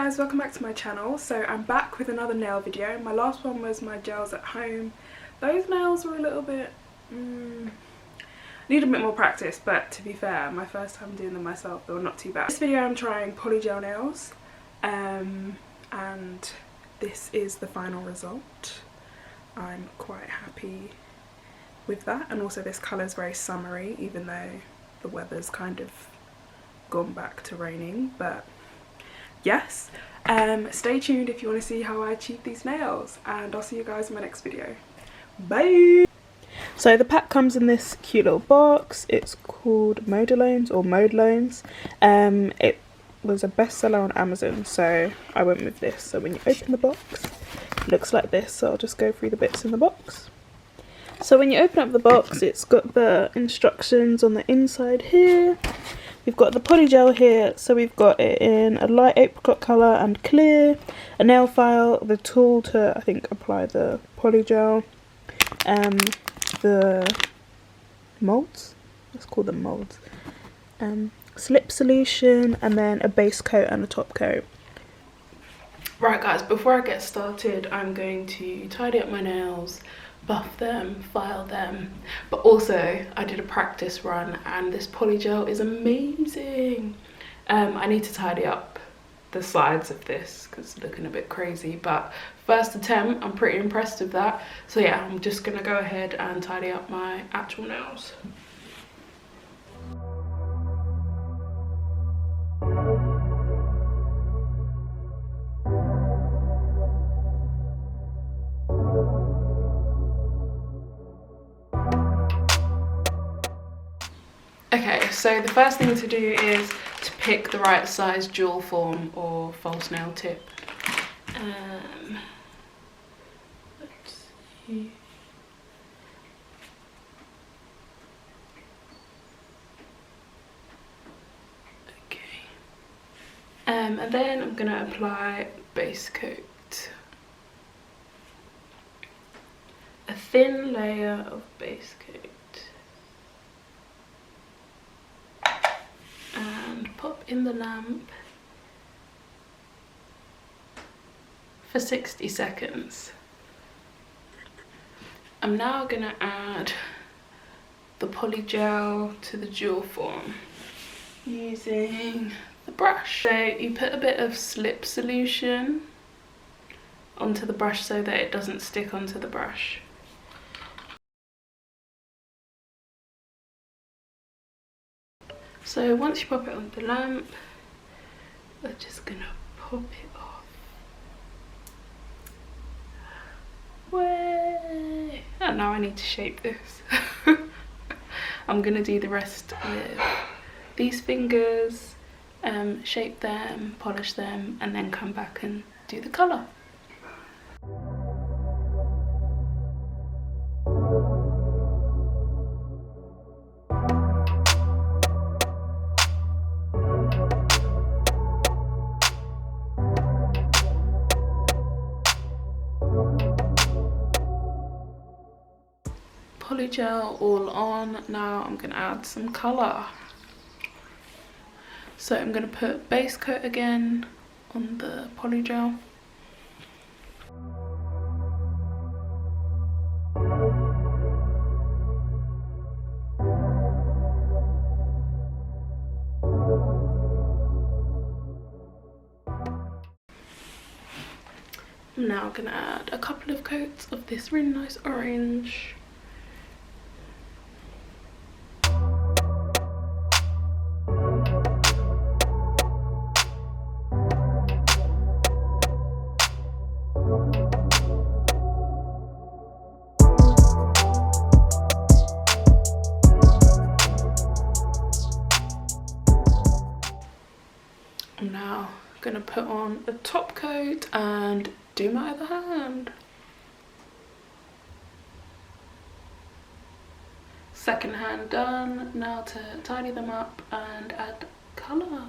guys, welcome back to my channel. So I'm back with another nail video. My last one was my gels at home. Those nails were a little bit need a bit more practice, but to be fair, my first time doing them myself, they were not too bad. This video I'm trying Polygel nails, and this is the final result. I'm quite happy with that, and also this colour is very summery, even though the weather's kind of gone back to raining. But yes, stay tuned if you want to see how I achieve these nails, and I'll see you guys in my next video. Bye! So the pack comes in this cute little box. It's called Modelones or Modelones. It was a bestseller on Amazon, so I went with this. So when you open the box, it looks like this. So I'll just go through the bits in the box. So when you open up the box, it's got the instructions on the inside here. We've got the polygel here, so we've got it in a light apricot colour and clear, a nail file, the tool to, I think, apply the polygel, the moulds, let's call them moulds, slip solution, and then a base coat and a top coat. Right guys, before I get started, I'm going to tidy up my nails, buff them, file them, but also I did a practice run and this polygel is amazing. I need to tidy up the sides of this because it's looking a bit crazy, but first attempt, I'm pretty impressed with that. So yeah, I'm just gonna go ahead and tidy up my actual nails. Okay, so the first thing to do is to pick the right size jewel form or false nail tip. Let's see. Okay. And then I'm gonna apply base coat. A thin layer of base coat. And pop in the lamp for 60 seconds. I'm now gonna add the polygel to the jewel form using the brush. So you put a bit of slip solution onto the brush so that it doesn't stick onto the brush. So once you pop it on the lamp, we're just gonna pop it off. Way! And now I need to shape this. I'm gonna do the rest with these fingers, shape them, polish them, and then come back and do the colour. Polygel all on. Now I'm going to add some colour. So I'm going to put base coat again on the polygel. I'm now going to add a couple of coats of this really nice orange. I'm now gonna put on a top coat and do my other hand. Second hand done. Now to tidy them up and add colour.